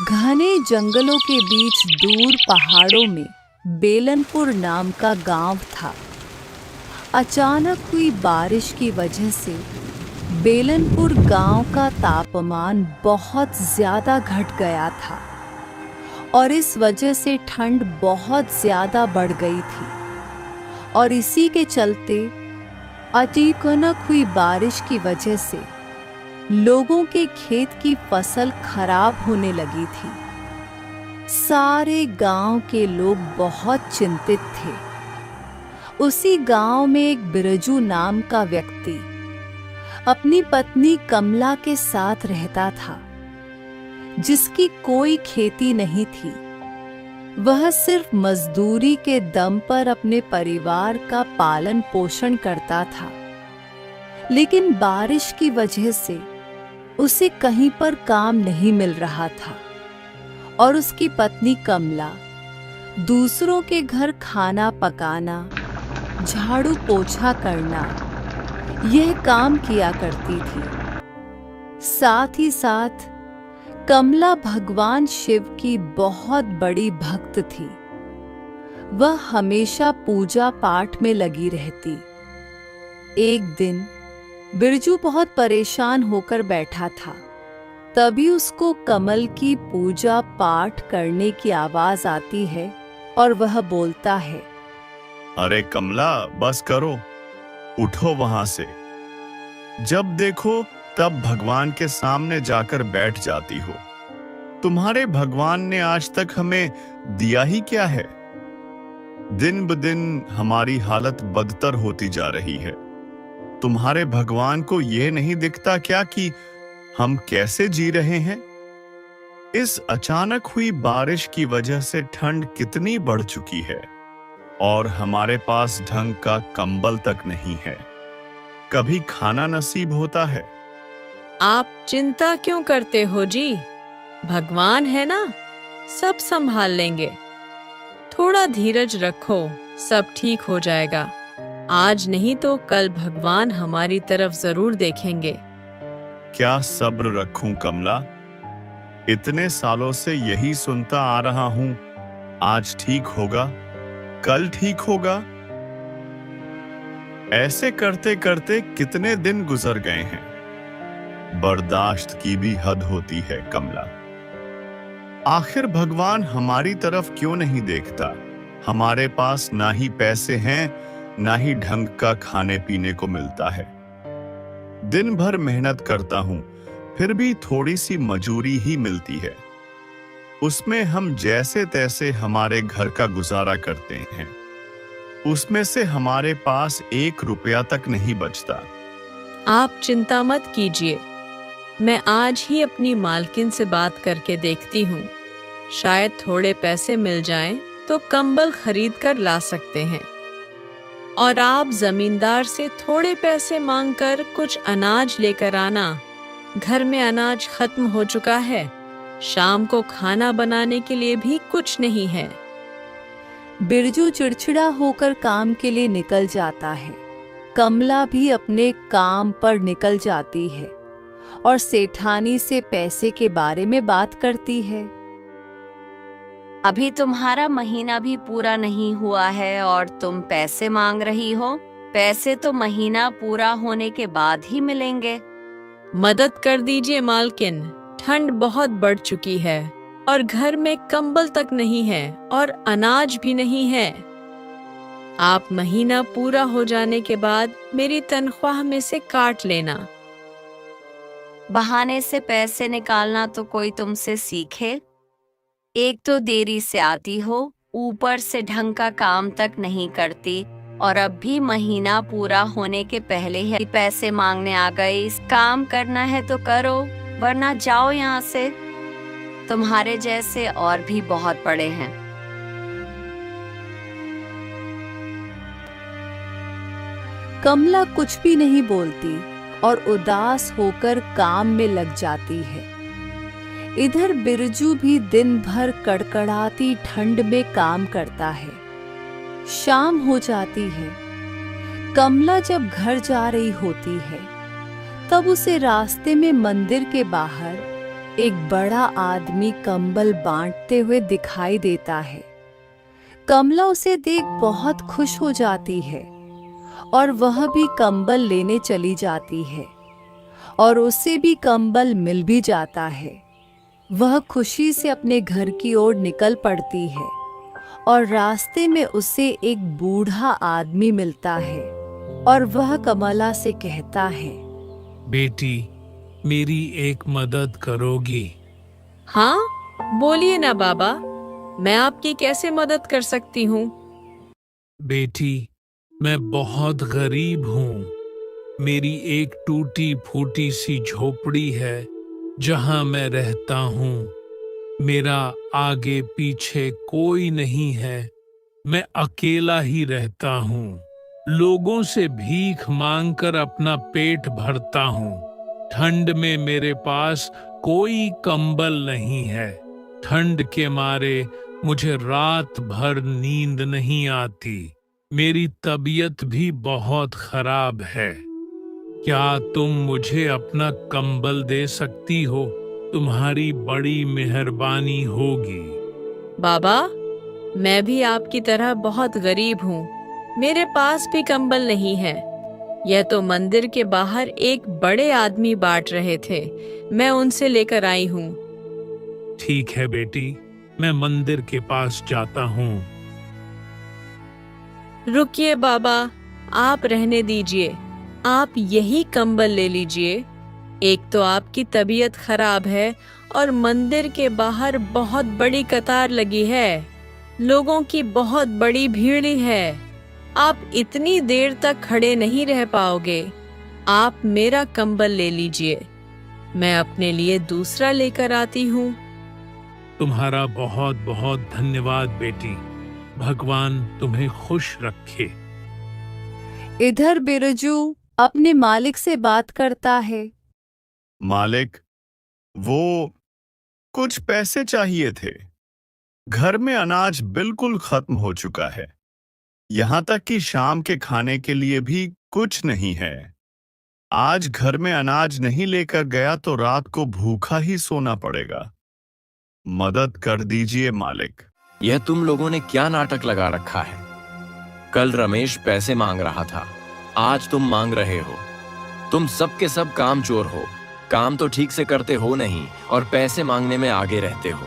घने जंगलों के बीच दूर पहाड़ों में बेलनपुर नाम का गांव था। अचानक हुई बारिश की वजह से बेलनपुर गांव का तापमान बहुत ज़्यादा घट गया था और इस वजह से ठंड बहुत ज़्यादा बढ़ गई थी। और इसी के चलते अचानक हुई बारिश की वजह से लोगों के खेत की फसल खराब होने लगी थी। सारे गांव के लोग बहुत चिंतित थे। उसी गांव में एक बिरजू नाम का व्यक्ति अपनी पत्नी कमला के साथ रहता था, जिसकी कोई खेती नहीं थी। वह सिर्फ मजदूरी के दम पर अपने परिवार का पालन पोषण करता था। लेकिन बारिश की वजह से उसे कहीं पर काम नहीं मिल रहा था और उसकी पत्नी कमला दूसरों के घर खाना पकाना, झाड़ू पोछा करना, यह काम किया करती थी। साथ ही साथ कमला भगवान शिव की बहुत बड़ी भक्त थी। वह हमेशा पूजा पाठ में लगी रहती। एक दिन बिरजू बहुत परेशान होकर बैठा था। तभी उसको कमल की पूजा पाठ करने की आवाज आती है और वह बोलता है, अरे कमला, बस करो, उठो वहां से। जब देखो तब भगवान के सामने जाकर बैठ जाती हो। तुम्हारे भगवान ने आज तक हमें दिया ही क्या है? दिन ब दिन हमारी हालत बदतर होती जा रही है। तुम्हारे भगवान को यह नहीं दिखता क्या कि हम कैसे जी रहे हैं? इस अचानक हुई बारिश की वजह से ठंड कितनी बढ़ चुकी है और हमारे पास ढंग का कंबल तक नहीं है। कभी खाना नसीब होता है? आप चिंता क्यों करते हो जी? भगवान है ना, सब संभाल लेंगे। थोड़ा धीरज रखो, सब ठीक हो जाएगा। आज नहीं तो कल भगवान हमारी तरफ जरूर देखेंगे। क्या सब्र रखूं कमला? इतने सालों से यही सुनता आ रहा हूं, आज ठीक होगा, कल ठीक होगा। ऐसे करते करते कितने दिन गुजर गए हैं। बर्दाश्त की भी हद होती है कमला। आखिर भगवान हमारी तरफ क्यों नहीं देखता? हमारे पास ना ही पैसे हैं, ना ही ढंग का खाने पीने को मिलता है। दिन भर मेहनत करता हूं, फिर भी थोड़ी सी मजूरी ही मिलती है। उसमें हम जैसे तैसे हमारे घर का गुजारा करते हैं। उसमें से हमारे पास 1 रुपया तक नहीं बचता। आप चिंता मत कीजिए, मैं आज ही अपनी मालकिन से बात करके देखती हूँ। शायद थोड़े पैसे मिल जाएं तो कंबल खरीद कर ला सकते हैं। और आप जमींदार से थोड़े पैसे मांगकर कुछ अनाज लेकर आना। घर में अनाज खत्म हो चुका है। शाम को खाना बनाने के लिए भी कुछ नहीं है। बिरजू चिड़चिड़ा होकर काम के लिए निकल जाता है। कमला भी अपने काम पर निकल जाती है और सेठानी से पैसे के बारे में बात करती है। अभी तुम्हारा महीना भी पूरा नहीं हुआ है और तुम पैसे मांग रही हो। पैसे तो महीना पूरा होने के बाद ही मिलेंगे। मदद कर दीजिए मालकिन, ठंड बहुत बढ़ चुकी है और घर में कंबल तक नहीं है और अनाज भी नहीं है। आप महीना पूरा हो जाने के बाद मेरी तनख्वाह में से काट लेना। बहाने से पैसे निकालना तो कोई तुमसे सीखे। एक तो देरी से आती हो, ऊपर से ढंग का काम तक नहीं करती और अब भी महीना पूरा होने के पहले ही पैसे मांगने आ गई। काम करना है तो करो, वरना जाओ यहाँ से। तुम्हारे जैसे और भी बहुत पड़े हैं। कमला कुछ भी नहीं बोलती और उदास होकर काम में लग जाती है। इधर बिरजू भी दिन भर कड़कड़ाती ठंड में काम करता है। शाम हो जाती है। कमला जब घर जा रही होती है तब उसे रास्ते में मंदिर के बाहर एक बड़ा आदमी कंबल बांटते हुए दिखाई देता है। कमला उसे देख बहुत खुश हो जाती है और वह भी कंबल लेने चली जाती है और उसे भी कंबल मिल भी जाता है। वह खुशी से अपने घर की ओर निकल पड़ती है और रास्ते में उसे एक बूढ़ा आदमी मिलता है और वह कमला से कहता है, बेटी, मेरी एक मदद करोगी? हाँ, बोलिए ना बाबा, मैं आपकी कैसे मदद कर सकती हूँ? बेटी, मैं बहुत गरीब हूँ। मेरी एक टूटी फूटी सी झोपड़ी है जहाँ मैं रहता हूँ। मेरा आगे पीछे कोई नहीं है। मैं अकेला ही रहता हूँ। लोगों से भीख मांगकर अपना पेट भरता हूँ। ठंड में मेरे पास कोई कंबल नहीं है। ठंड के मारे मुझे रात भर नींद नहीं आती। मेरी तबीयत भी बहुत खराब है। क्या तुम मुझे अपना कंबल दे सकती हो? तुम्हारी बड़ी मेहरबानी होगी। बाबा, मैं भी आपकी तरह बहुत गरीब हूँ। मेरे पास भी कंबल नहीं है। यह तो मंदिर के बाहर एक बड़े आदमी बांट रहे थे। मैं उनसे लेकर आई हूँ। ठीक है बेटी, मैं मंदिर के पास जाता हूँ। रुकिए बाबा, आप रहने दीजिए। आप यही कंबल ले लीजिए। एक तो आपकी तबीयत खराब है और मंदिर के बाहर बहुत बड़ी कतार लगी है। लोगों की बहुत बड़ी भीड़ है। आप इतनी देर तक खड़े नहीं रह पाओगे। आप मेरा कंबल ले लीजिए। मैं अपने लिए दूसरा लेकर आती हूँ। तुम्हारा बहुत बहुत धन्यवाद बेटी। भगवान तुम्हें खुश रखे। इधर बिरजू अपने मालिक से बात करता है। मालिक, वो कुछ पैसे चाहिए थे। घर में अनाज बिल्कुल खत्म हो चुका है। यहाँ तक कि शाम के खाने के लिए भी कुछ नहीं है। आज घर में अनाज नहीं लेकर गया तो रात को भूखा ही सोना पड़ेगा। मदद कर दीजिए मालिक। यह तुम लोगों ने क्या नाटक लगा रखा है? कल रमेश पैसे मांग रहा था, आज तुम मांग रहे हो। तुम सब के सब काम चोर हो। काम तो ठीक से करते हो नहीं और पैसे मांगने में आगे रहते हो।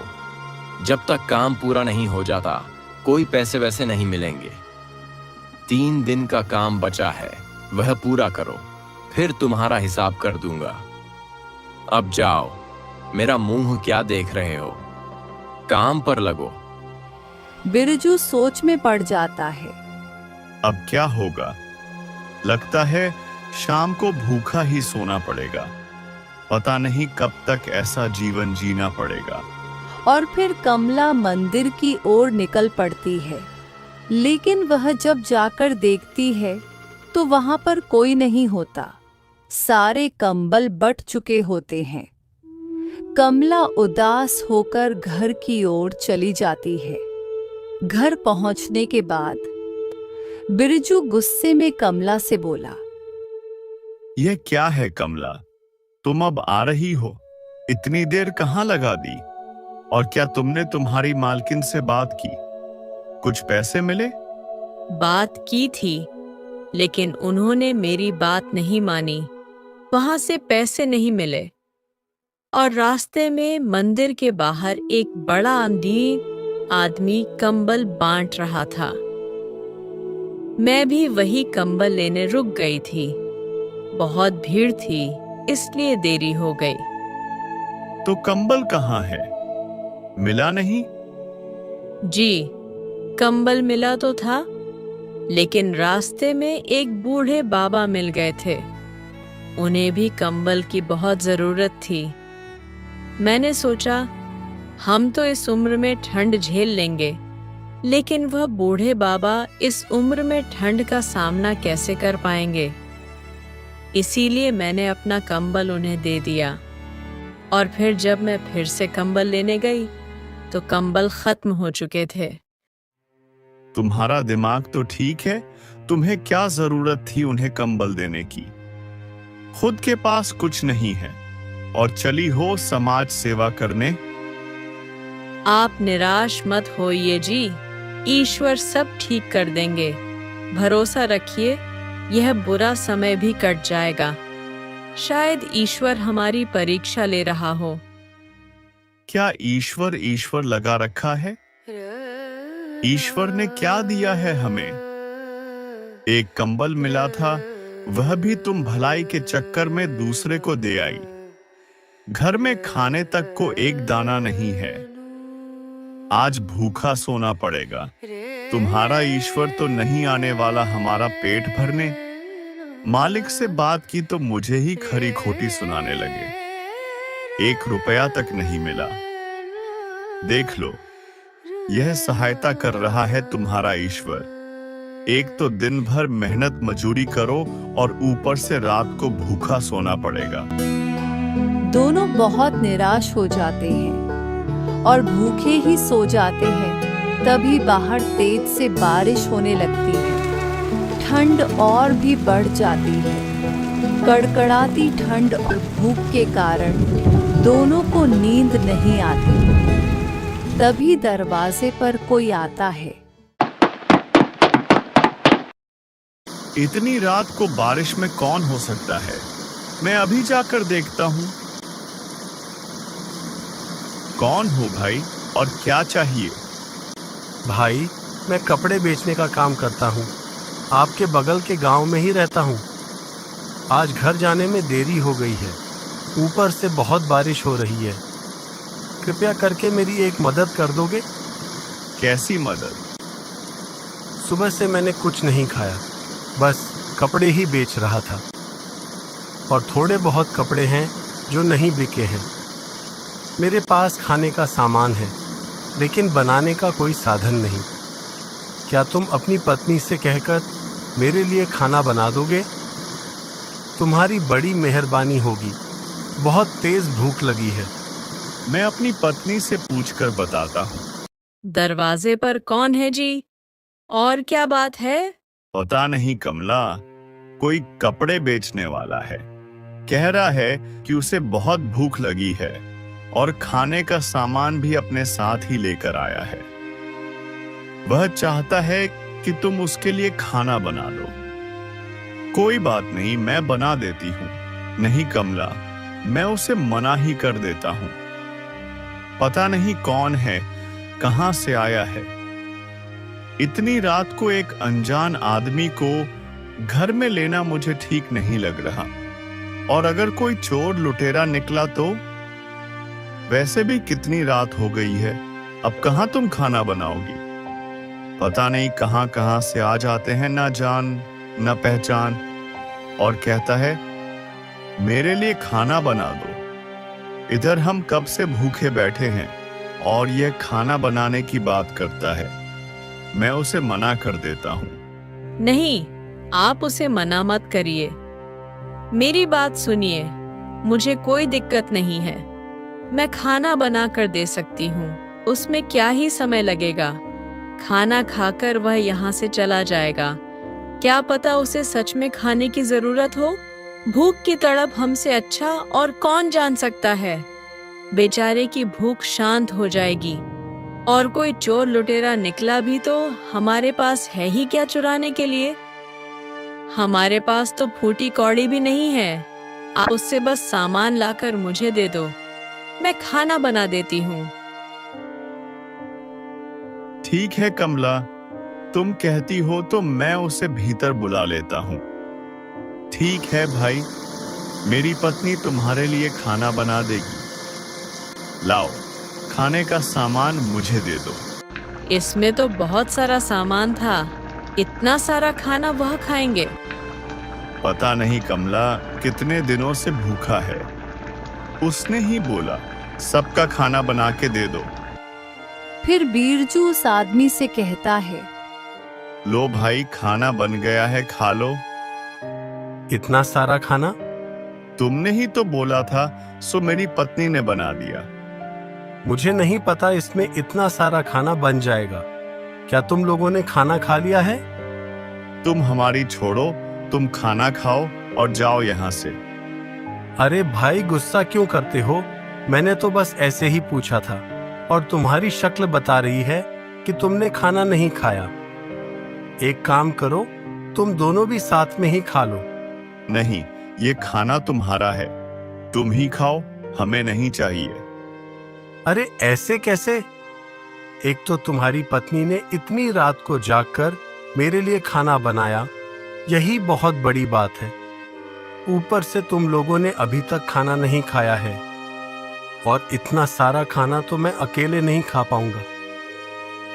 जब तक काम पूरा नहीं हो जाता कोई पैसे वैसे नहीं मिलेंगे। 3 दिन का काम बचा है, वह पूरा करो, फिर तुम्हारा हिसाब कर दूंगा। अब जाओ, मेरा मुंह क्या देख रहे हो? काम पर लगो। बिरजू सोच में पड़ जाता है। अब क्या होगा? लगता है शाम को भूखा ही सोना पड़ेगा। पता नहीं कब तक ऐसा जीवन जीना पड़ेगा। और फिर कमला मंदिर की ओर निकल पड़ती है। लेकिन वह जब जाकर देखती है तो वहां पर कोई नहीं होता। सारे कंबल बट चुके होते हैं। कमला उदास होकर घर की ओर चली जाती है। घर पहुंचने के बाद बिरजू गुस्से में कमला से बोला, यह क्या है कमला? तुम अब आ रही हो? इतनी देर कहाँ लगा दी? और क्या तुमने तुम्हारी मालकिन से बात की? कुछ पैसे मिले? बात की थी, लेकिन उन्होंने मेरी बात नहीं मानी। वहां से पैसे नहीं मिले और रास्ते में मंदिर के बाहर एक बड़ा अमीर आदमी कंबल बांट रहा था। मैं भी वही कंबल लेने रुक गई थी। बहुत भीड़ थी, इसलिए देरी हो गई। तो कंबल कहाँ है? मिला नहीं? जी, कंबल मिला तो था, लेकिन रास्ते में एक बूढ़े बाबा मिल गए थे। उन्हें भी कंबल की बहुत जरूरत थी। मैंने सोचा हम तो इस उम्र में ठंड झेल लेंगे, लेकिन वह बूढ़े बाबा इस उम्र में ठंड का सामना कैसे कर पाएंगे। इसीलिए मैंने अपना कंबल उन्हें दे दिया। और फिर जब मैं फिर से कंबल लेने गई तो कंबल खत्म हो चुके थे। तुम्हारा दिमाग तो ठीक है, तुम्हें क्या जरूरत थी उन्हें कंबल देने की? खुद के पास कुछ नहीं है और चली हो समाज सेवा करने। आप निराश मत होइए जी, ईश्वर सब ठीक कर देंगे। भरोसा रखिए, यह बुरा समय भी कट जाएगा। शायद ईश्वर हमारी परीक्षा ले रहा हो। क्या ईश्वर लगा रखा है? ईश्वर ने क्या दिया है हमें? एक कंबल मिला था, वह भी तुम भलाई के चक्कर में दूसरे को दे आई। घर में खाने तक को एक दाना नहीं है, आज भूखा सोना पड़ेगा। तुम्हारा ईश्वर तो नहीं आने वाला हमारा पेट भरने। मालिक से बात की तो मुझे ही खरी खोटी सुनाने लगे। 1 रुपया तक नहीं मिला। देख लो, यह सहायता कर रहा है तुम्हारा ईश्वर। एक तो दिन भर मेहनत मजूरी करो और ऊपर से रात को भूखा सोना पड़ेगा। दोनों बहुत निराश हो जाते हैं और भूखे ही सो जाते हैं। तभी बाहर तेज से बारिश होने लगती है। ठंड और भी बढ़ जाती है। कड़कड़ाती ठंड और भूख के कारण दोनों को नींद नहीं आती। तभी दरवाजे पर कोई आता है। इतनी रात को बारिश में कौन हो सकता है? मैं अभी जाकर देखता हूँ। कौन हो भाई और क्या चाहिए? भाई, मैं कपड़े बेचने का काम करता हूँ। आपके बगल के गांव में ही रहता हूँ। आज घर जाने में देरी हो गई है। ऊपर से बहुत बारिश हो रही है। कृपया करके मेरी एक मदद कर दोगे? कैसी मदद? सुबह से मैंने कुछ नहीं खाया, बस कपड़े ही बेच रहा था। और थोड़े बहुत कपड़े हैं जो नहीं बिके हैं। मेरे पास खाने का सामान है, लेकिन बनाने का कोई साधन नहीं। क्या तुम अपनी पत्नी से कहकर मेरे लिए खाना बना दोगे? तुम्हारी बड़ी मेहरबानी होगी। बहुत तेज भूख लगी है। मैं अपनी पत्नी से पूछकर बताता हूँ। दरवाजे पर कौन है जी? और क्या बात है? पता नहीं कमला, कोई कपड़े बेचने वाला है। कह रहा है कि उसे बहुत भूख लगी है और खाने का सामान भी अपने साथ ही लेकर आया है। वह चाहता है कि तुम उसके लिए खाना बना लो। कोई बात नहीं, मैं बना देती हूँ। नहीं कमला, मैं उसे मना ही कर देता हूँ। पता नहीं कौन है, कहां से आया है। इतनी रात को एक अनजान आदमी को घर में लेना मुझे ठीक नहीं लग रहा। और अगर कोई चोर लुटेरा निकला तो? वैसे भी कितनी रात हो गई है, अब कहां तुम खाना बनाओगी? पता नहीं कहां कहां से आ जाते हैं, ना जान ना पहचान, और कहता है मेरे लिए खाना बना दो। इधर हम कब से भूखे बैठे हैं और यह खाना बनाने की बात करता है। मैं उसे मना कर देता हूँ। नहीं, आप उसे मना मत करिए। मेरी बात सुनिए, मुझे कोई दिक्कत नहीं है। मैं खाना बना कर दे सकती हूँ। उसमें क्या ही समय लगेगा। खाना खाकर वह यहाँ से चला जाएगा। क्या पता उसे सच में खाने की जरूरत हो। भूख की तड़प हमसे अच्छा और कौन जान सकता है। बेचारे की भूख शांत हो जाएगी। और कोई चोर लुटेरा निकला भी तो हमारे पास है ही क्या चुराने के लिए। हमारे पास तो फूटी कौड़ी भी नहीं है। आप उससे बस सामान लाकर मुझे दे दो, मैं खाना बना देती हूँ। ठीक है कमला, तुम कहती हो तो मैं उसे भीतर बुला लेता हूँ। ठीक है भाई, मेरी पत्नी तुम्हारे लिए खाना बना देगी। लाओ, खाने का सामान मुझे दे दो। इसमें तो बहुत सारा सामान था। इतना सारा खाना वह खाएंगे? पता नहीं कमला, कितने दिनों से भूखा है। उसने ही बोला सबका खाना बना के दे दो। फिर बीरजू उस आदमी से कहता है, लो भाई, खाना बन गया है, खा लो। इतना सारा खाना? तुमने ही तो बोला था, सो मेरी पत्नी ने बना दिया। मुझे नहीं पता इसमें इतना सारा खाना बन जाएगा। क्या तुम लोगों ने खाना खा लिया है? तुम हमारी छोड़ो, तुम खाना खाओ और जाओ यहाँ से। अरे भाई, गुस्सा क्यों करते हो? मैंने तो बस ऐसे ही पूछा था, और तुम्हारी शक्ल बता रही है कि तुमने खाना नहीं खाया। एक काम करो, तुम दोनों भी साथ में ही खा लो। नहीं, ये खाना तुम्हारा है, तुम ही खाओ, हमें नहीं चाहिए। अरे ऐसे कैसे? एक तो तुम्हारी पत्नी ने इतनी रात को जागकर मेरे लिए खाना बनाया, यही बहुत बड़ी बात है। ऊपर से तुम लोगों ने अभी तक खाना नहीं खाया है, और इतना सारा खाना तो मैं अकेले नहीं खा पाऊंगा।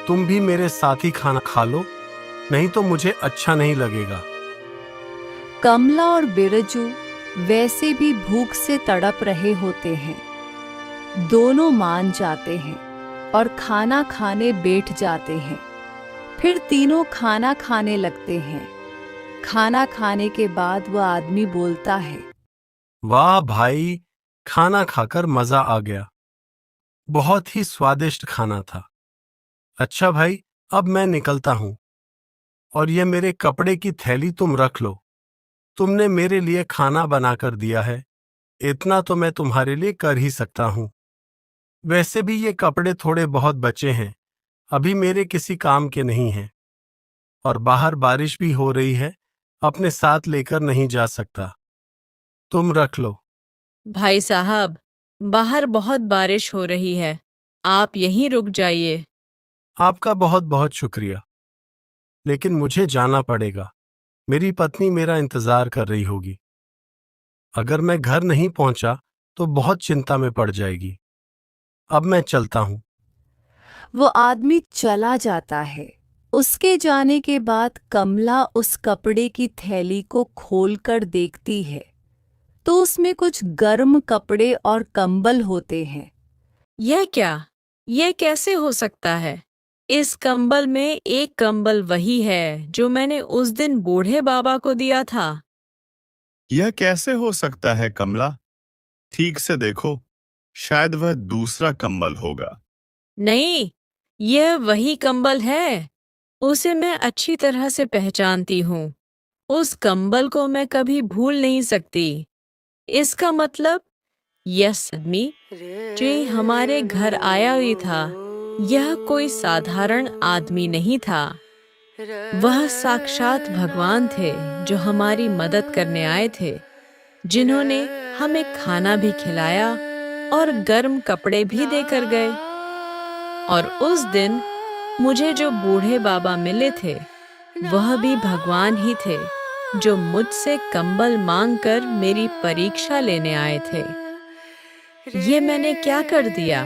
तुम भी मेरे साथ ही खाना खा लो, नहीं तो मुझे अच्छा नहीं लगेगा। कमला और बिरजू वैसे भी भूख से तड़प रहे होते हैं। दोनों मान जाते हैं और खाना खाने बैठ जाते हैं। फिर तीनों खाना खाने लगते हैं। खाना खाने के बाद वह आदमी बोलता है, वाह भाई, खाना खाकर मजा आ गया। बहुत ही स्वादिष्ट खाना था। अच्छा भाई, अब मैं निकलता हूं, और ये मेरे कपड़े की थैली तुम रख लो। तुमने मेरे लिए खाना बनाकर दिया है, इतना तो मैं तुम्हारे लिए कर ही सकता हूं। वैसे भी ये कपड़े थोड़े बहुत बचे हैं, अभी मेरे किसी काम के नहीं हैं, और बाहर बारिश भी हो रही है, अपने साथ लेकर नहीं जा सकता। तुम रख लो। भाई साहब, बाहर बहुत बारिश हो रही है, आप यहीं रुक जाइए। आपका बहुत बहुत शुक्रिया, लेकिन मुझे जाना पड़ेगा। मेरी पत्नी मेरा इंतजार कर रही होगी। अगर मैं घर नहीं पहुंचा तो बहुत चिंता में पड़ जाएगी। अब मैं चलता हूं। वो आदमी चला जाता है। उसके जाने के बाद कमला उस कपड़े की थैली को खोलकर देखती है तो उसमें कुछ गर्म कपड़े और कंबल होते हैं। यह क्या? यह कैसे हो सकता है? इस कंबल में एक कंबल वही है जो मैंने उस दिन बूढ़े बाबा को दिया था। यह कैसे हो सकता है कमला? ठीक से देखो, शायद वह दूसरा कंबल होगा। नहीं, यह वही कंबल है। उसे मैं अच्छी तरह से पहचानती हूँ। उस कंबल को मैं कभी भूल नहीं सकती। इसका मतलब यह आदमी जो हमारे घर आया हुआ था, यह कोई साधारण आदमी नहीं था। वह साक्षात भगवान थे जो हमारी मदद करने आए थे, जिन्होंने हमें खाना भी खिलाया और गर्म कपड़े भी देकर गए। और उस दिन मुझे जो बूढ़े बाबा मिले थे, वह भी भगवान ही थे, जो मुझसे कंबल मांगकर मेरी परीक्षा लेने आए थे। ये मैंने क्या कर दिया?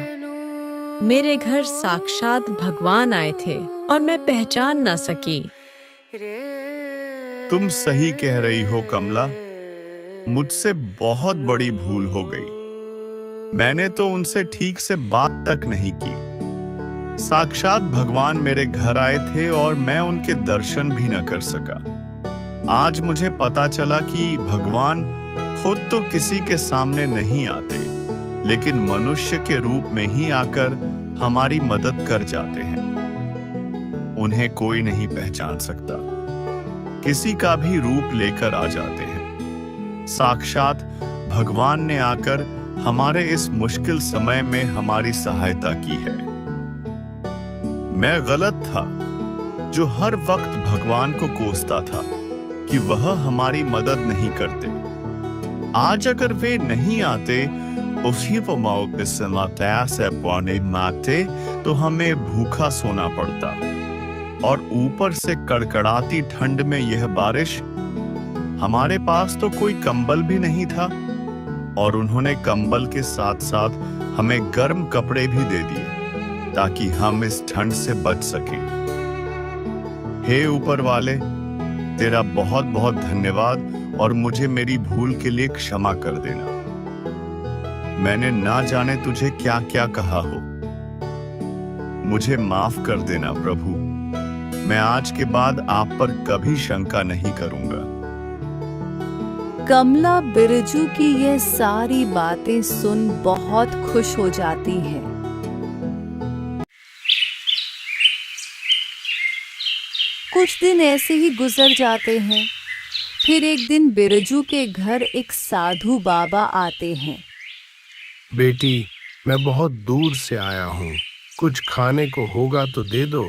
मेरे घर साक्षात भगवान आए थे और मैं पहचान ना सकी। तुम सही कह रही हो कमला, मुझसे बहुत बड़ी भूल हो गई। मैंने तो उनसे ठीक से बात तक नहीं की। साक्षात भगवान मेरे घर आए थे और मैं उनके दर्शन भी न कर सका। आज मुझे पता चला कि भगवान खुद तो किसी के सामने नहीं आते, लेकिन मनुष्य के रूप में ही आकर हमारी मदद कर जाते हैं। उन्हें कोई नहीं पहचान सकता, किसी का भी रूप लेकर आ जाते हैं। साक्षात भगवान ने आकर हमारे इस मुश्किल समय में हमारी सहायता की है। मैं गलत था जो हर वक्त भगवान को कोसता था कि वह हमारी मदद नहीं करते। आज अगर वे नहीं आते, उसी से पौने माते, तो हमें भूखा सोना पड़ता, और ऊपर से कड़कड़ाती ठंड में यह बारिश। हमारे पास तो कोई कंबल भी नहीं था, और उन्होंने कंबल के साथ साथ हमें गर्म कपड़े भी दे दिए ताकि हम इस ठंड से बच सकें। हे ऊपर वाले, तेरा बहुत बहुत धन्यवाद, और मुझे मेरी भूल के लिए क्षमा कर देना। मैंने ना जाने तुझे क्या क्या कहा हो। मुझे माफ कर देना प्रभु। मैं आज के बाद आप पर कभी शंका नहीं करूंगा। कमला बिरजू की यह सारी बातें सुन बहुत खुश हो जाती है। कुछ दिन ऐसे ही गुजर जाते हैं। फिर एक दिन बिरजू के घर एक साधु बाबा आते हैं। बेटी, मैं बहुत दूर से आया हूँ, कुछ खाने को होगा तो दे दो।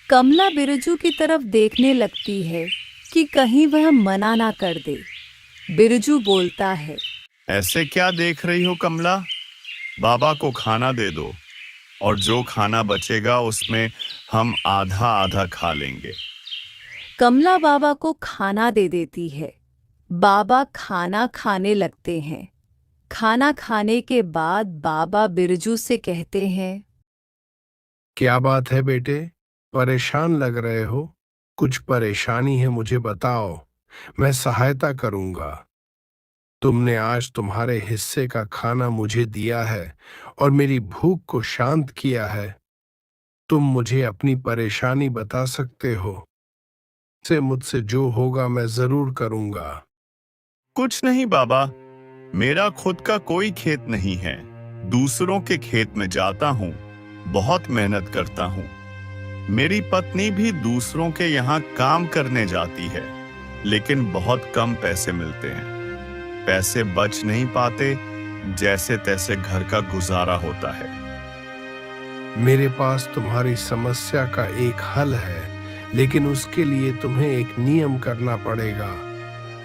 कमला बिरजू की तरफ देखने लगती है कि कहीं वह मना ना कर दे। बिरजू बोलता है, ऐसे क्या देख रही हो कमला? बाबा को खाना दे दो और जो खाना बचेगा उसमें हम आधा आधा खा लेंगे। कमला बाबा को खाना दे देती है। बाबा खाना खाने लगते हैं। खाना खाने के बाद बाबा बिरजू से कहते हैं, क्या बात है बेटे, परेशान लग रहे हो? कुछ परेशानी है मुझे बताओ, मैं सहायता करूंगा। तुमने आज तुम्हारे हिस्से का खाना मुझे दिया है और मेरी भूख को शांत किया है। तुम मुझे अपनी परेशानी बता सकते हो। से मुझसे जो होगा मैं जरूर करूंगा। कुछ नहीं बाबा, मेरा खुद का कोई खेत नहीं है। दूसरों के खेत में जाता हूँ, बहुत मेहनत करता हूँ। मेरी पत्नी भी दूसरों के यहाँ काम करने जाती है, लेकिन बहुत कम पैसे मिलते हैं। पैसे बच नहीं पाते, जैसे तैसे घर का गुजारा होता है। मेरे पास तुम्हारी समस्या का एक हल है, लेकिन उसके लिए तुम्हें एक नियम करना पड़ेगा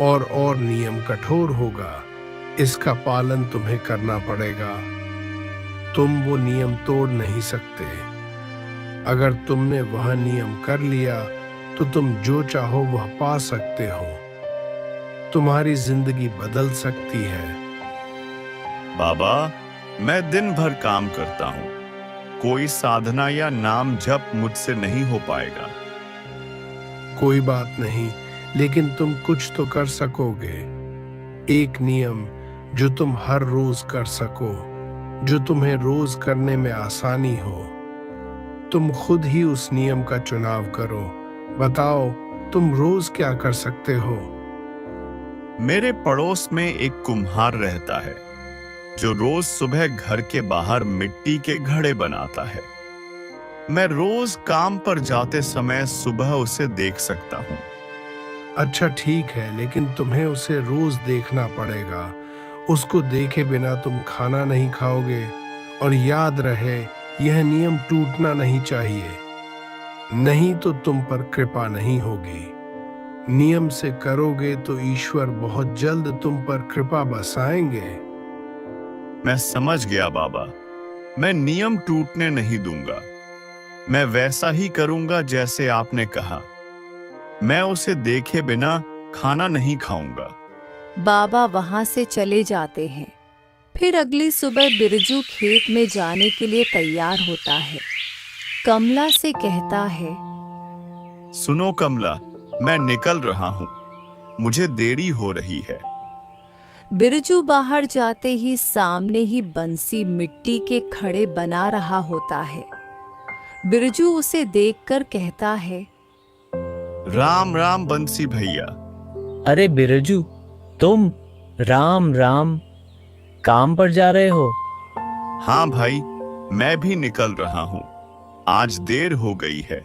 और नियम कठोर होगा। इसका पालन तुम्हें करना पड़ेगा। तुम वो नियम तोड़ नहीं सकते। अगर तुमने वह नियम कर लिया तो तुम जो चाहो वह पा सकते हो। तुम्हारी जिंदगी बदल सकती है। बाबा, मैं दिन भर काम करता हूँ, कोई साधना या नाम जप मुझसे नहीं हो पाएगा। कोई बात नहीं, लेकिन तुम कुछ तो कर सकोगे। एक नियम जो तुम हर रोज कर सको, जो तुम्हें रोज करने में आसानी हो। तुम खुद ही उस नियम का चुनाव करो। बताओ, तुम रोज क्या कर सकते हो? मेरे पड़ोस में एक कुम्हार रहता है, जो रोज सुबह घर के बाहर मिट्टी के घड़े बनाता है। मैं रोज काम पर जाते समय सुबह उसे देख सकता हूँ। अच्छा ठीक है, लेकिन तुम्हें उसे रोज देखना पड़ेगा। उसको देखे बिना तुम खाना नहीं खाओगे। और याद रहे, यह नियम टूटना नहीं चाहिए, नहीं तो तुम पर कृपा नहीं होगी। नियम से करोगे तो ईश्वर बहुत जल्द तुम पर कृपा बरसाएंगे। मैं समझ गया बाबा, मैं नियम टूटने नहीं दूंगा। मैं वैसा ही करूंगा जैसे आपने कहा। मैं उसे देखे बिना खाना नहीं खाऊंगा। बाबा वहां से चले जाते हैं। फिर अगली सुबह बिरजू खेत में जाने के लिए तैयार होता है। कमला से कहता है, सुनो कमला, मैं निकल रहा हूँ, मुझे देरी हो रही है। बिरजू बाहर जाते ही सामने ही बंसी मिट्टी के खड़े बना रहा होता है। बिरजू उसे देखकर कहता है, राम राम बंसी भैया। अरे बिरजू, तुम? राम राम। काम पर जा रहे हो? हाँ भाई, मैं भी निकल रहा हूँ। आज देर हो गई है,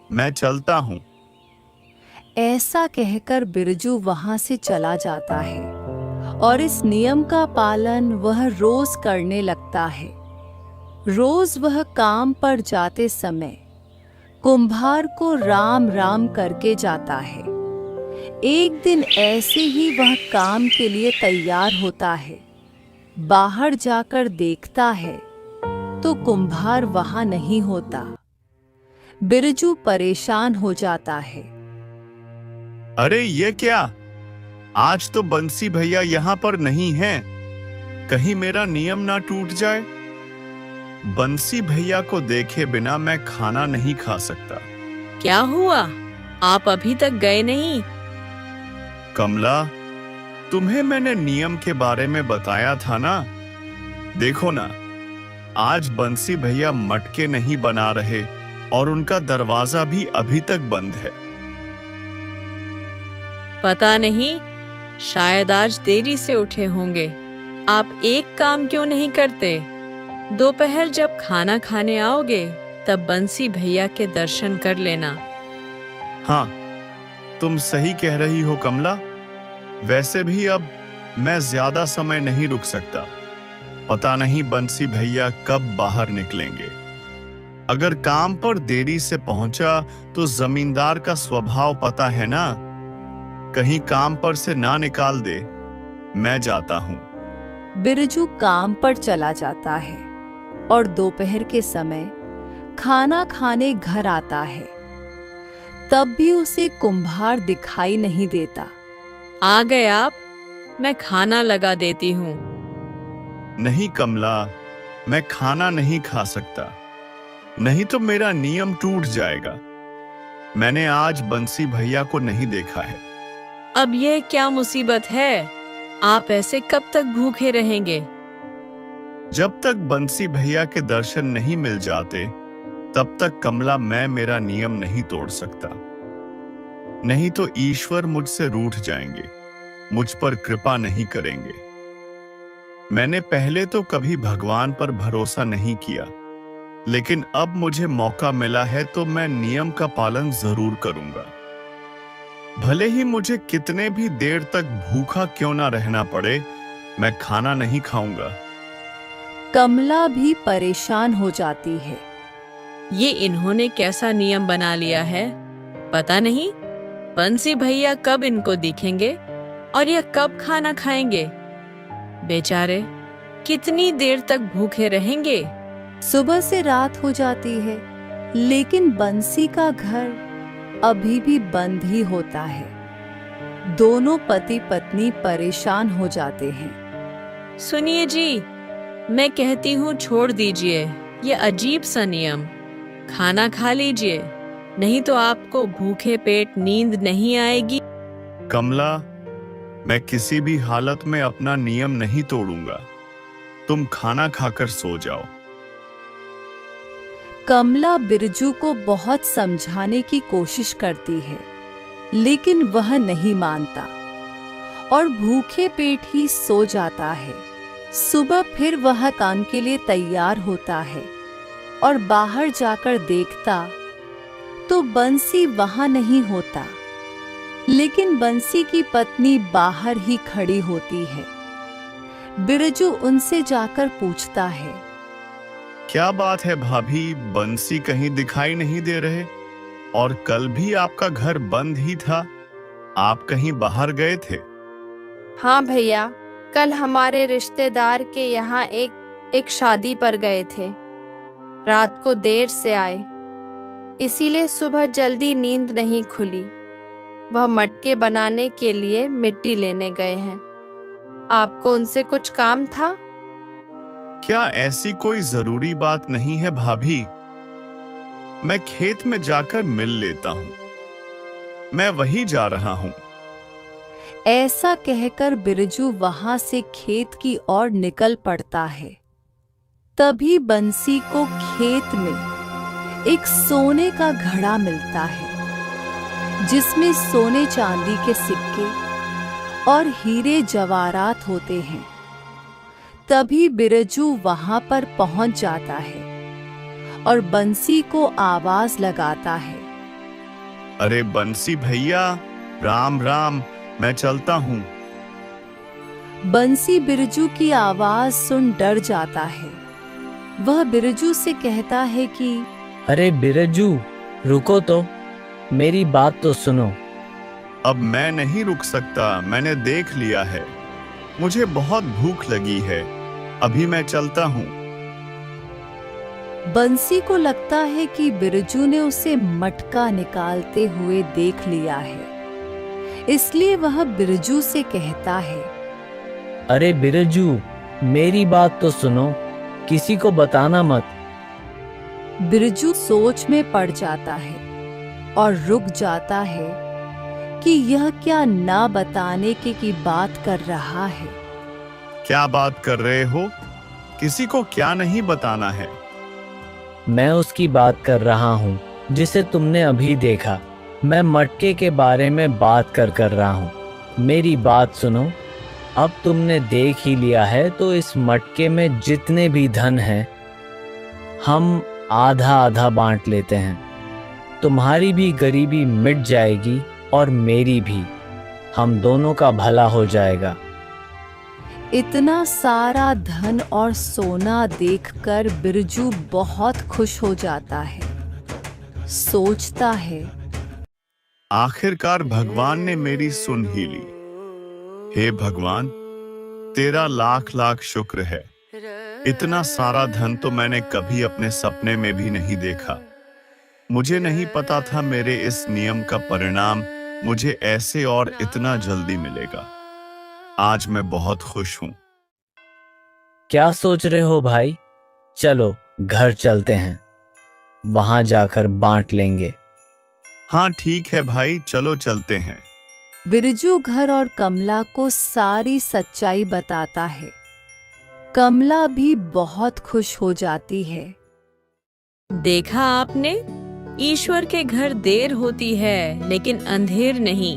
मैं चलता हूँ। ऐसा कहकर बिरजू वहां से चला जाता है और इस नियम का पालन वह रोज करने लगता है। रोज वह काम पर जाते समय कुम्हार को राम राम करके जाता है। एक दिन ऐसे ही वह काम के लिए तैयार होता है। बाहर जाकर देखता है तो कुम्हार वहां नहीं होता। बिरजू परेशान हो जाता है। अरे ये क्या, आज तो बंसी भैया यहाँ पर नहीं हैं। कहीं मेरा नियम ना टूट जाए। बंसी भैया को देखे बिना मैं खाना नहीं खा सकता। क्या हुआ? आप अभी तक गए नहीं? कमला, तुम्हें मैंने नियम के बारे में बताया था ना। देखो ना, आज बंसी भैया मटके नहीं बना रहे और उनका दरवाजा भी अभी तक बंद है। पता नहीं, शायद आज देरी से उठे होंगे। आप एक काम क्यों नहीं करते? दोपहर जब खाना खाने आओगे तब बंसी भैया के दर्शन कर लेना। हाँ, तुम सही कह रही हो कमला। वैसे भी अब मैं ज्यादा समय नहीं रुक सकता। पता नहीं बंसी भैया कब बाहर निकलेंगे। अगर काम पर देरी से पहुंचा तो जमींदार का स्वभाव पता है ना, कहीं काम पर से ना निकाल दे। मैं जाता हूँ। बिरजू काम पर चला जाता है और दोपहर के समय खाना खाने घर आता है। तब भी उसे कुम्हार दिखाई नहीं देता। आ गए आप? मैं खाना लगा देती हूँ। नहीं कमला, मैं खाना नहीं खा सकता, नहीं तो मेरा नियम टूट जाएगा। मैंने आज बंसी भैया को नहीं देखा है। अब ये क्या मुसीबत है? आप ऐसे कब तक भूखे रहेंगे? जब तक बंसी भैया के दर्शन नहीं मिल जाते तब तक कमला मैं मेरा नियम नहीं तोड़ सकता। नहीं तो ईश्वर मुझसे रूठ जाएंगे, मुझ पर कृपा नहीं करेंगे। मैंने पहले तो कभी भगवान पर भरोसा नहीं किया, लेकिन अब मुझे मौका मिला है तो मैं नियम का पालन जरूर करूंगा। भले ही मुझे कितने भी देर तक भूखा क्यों ना रहना पड़े, मैं खाना नहीं खाऊंगा। कमला भी परेशान हो जाती है। ये इन्होंने कैसा नियम बना लिया है? पता नहीं बंसी भैया कब इनको दिखेंगे और ये कब खाना खाएंगे। बेचारे कितनी देर तक भूखे रहेंगे। सुबह से रात हो जाती है, लेकिन बंसी का घर अभी भी बंद ही होता है। दोनों पति पत्नी परेशान हो जाते हैं। सुनिए जी, मैं कहती हूँ छोड़ दीजिए ये अजीब सा नियम। खाना खा लीजिए, नहीं तो आपको भूखे पेट नींद नहीं आएगी। कमला, मैं किसी भी हालत में अपना नियम नहीं तोड़ूंगा। तुम खाना खाकर सो जाओ। कमला बिरजू को बहुत समझाने की कोशिश करती है, लेकिन वह नहीं मानता और भूखे पेट ही सो जाता है। सुबह फिर वह काम के लिए तैयार होता है और बाहर जाकर देखता तो बंसी वहां नहीं होता, लेकिन बंसी की पत्नी बाहर ही खड़ी होती है। बिरजू उनसे जाकर पूछता है, क्या बात है भाभी, बंसी कहीं दिखाई नहीं दे रहे? और कल भी आपका घर बंद ही था, आप कहीं बाहर गए थे? हाँ भैया, कल हमारे रिश्तेदार के यहाँ एक शादी पर गए थे। रात को देर से आए, इसीलिए सुबह जल्दी नींद नहीं खुली। वह मटके बनाने के लिए मिट्टी लेने गए हैं। आपको उनसे कुछ काम था? क्या ऐसी कोई जरूरी बात नहीं है भाभी? मैं खेत में जाकर मिल लेता हूँ, मैं वही जा रहा हूँ। ऐसा कहकर बिरजू वहां से खेत की ओर निकल पड़ता है। तभी बंसी को खेत में एक सोने का घड़ा मिलता है, जिसमें सोने चांदी के सिक्के और हीरे जवाहरात होते हैं। तभी बिरजू वहां पर पहुंच जाता है और बंसी को आवाज लगाता है। अरे बंसी भैया, राम राम, मैं चलता हूँ। बंसी बिरजू की आवाज सुन डर जाता है। वह बिरजू से कहता है कि अरे बिरजू, रुको तो, मेरी बात तो सुनो। अब मैं नहीं रुक सकता, मैंने देख लिया है। मुझे बहुत भूख लगी है, अभी मैं चलता हूँ। बंसी को लगता है कि बिरजू ने उसे मटका निकालते हुए देख लिया है, इसलिए वह बिरजू से कहता है, अरे बिरजू, मेरी बात तो सुनो, किसी को बताना मत। बिरजू सोच में पड़ जाता है और रुक जाता है कि यह क्या ना बताने की बात कर रहा है। क्या बात कर रहे हो? किसी को क्या नहीं बताना है? मैं उसकी बात कर रहा हूँ जिसे तुमने अभी देखा। मैं मटके के बारे में बात कर रहा हूँ। मेरी बात सुनो, अब तुमने देख ही लिया है तो इस मटके में जितने भी धन हैं हम आधा आधा बांट लेते हैं। तुम्हारी भी गरीबी मिट जाएगी और मेरी भी, हम दोनों का भला हो जाएगा। इतना सारा धन और सोना देखकर बिरजू बहुत खुश हो जाता है। सोचता है, आखिरकार भगवान ने मेरी सुन ही ली। हे भगवान, तेरा लाख लाख शुक्र है। इतना सारा धन तो मैंने कभी अपने सपने में भी नहीं देखा। मुझे नहीं पता था मेरे इस नियम का परिणाम मुझे ऐसे और इतना जल्दी मिलेगा। आज मैं बहुत खुश हूं। क्या सोच रहे हो भाई? चलो घर चलते हैं, वहां जाकर बांट लेंगे। हाँ ठीक है भाई, चलो चलते हैं। बिरजू घर और कमला को सारी सच्चाई बताता है। कमला भी बहुत खुश हो जाती है। देखा आपने, ईश्वर के घर देर होती है लेकिन अंधेर नहीं।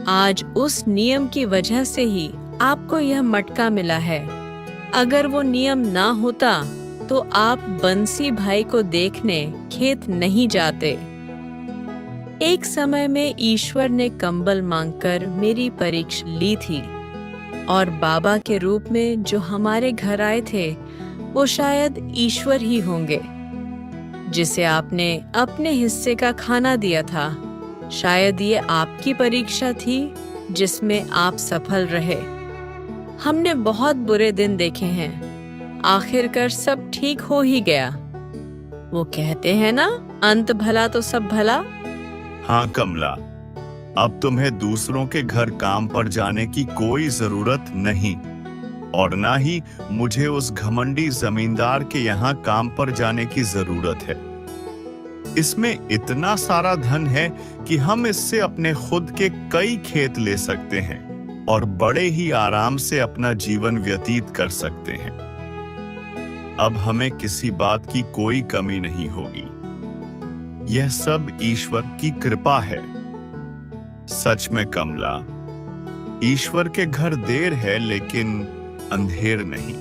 आज उस नियम की वजह से ही आपको यह मटका मिला है। अगर वो नियम ना होता तो आप बंसी भाई को देखने खेत नहीं जाते। एक समय में ईश्वर ने कंबल मांगकर मेरी परीक्षा ली थी और बाबा के रूप में जो हमारे घर आए थे वो शायद ईश्वर ही होंगे, जिसे आपने अपने हिस्से का खाना दिया था। शायद ये आपकी परीक्षा थी जिसमें आप सफल रहे। हमने बहुत बुरे दिन देखे हैं, आखिरकार सब ठीक हो ही गया। वो कहते हैं ना, अंत भला तो सब भला। हाँ कमला, अब तुम्हें दूसरों के घर काम पर जाने की कोई जरूरत नहीं और ना ही मुझे उस घमंडी जमींदार के यहाँ काम पर जाने की जरूरत है। इसमें इतना सारा धन है कि हम इससे अपने खुद के कई खेत ले सकते हैं और बड़े ही आराम से अपना जीवन व्यतीत कर सकते हैं। अब हमें किसी बात की कोई कमी नहीं होगी। यह सब ईश्वर की कृपा है। सच में कमला, ईश्वर के घर देर है लेकिन अंधेर नहीं।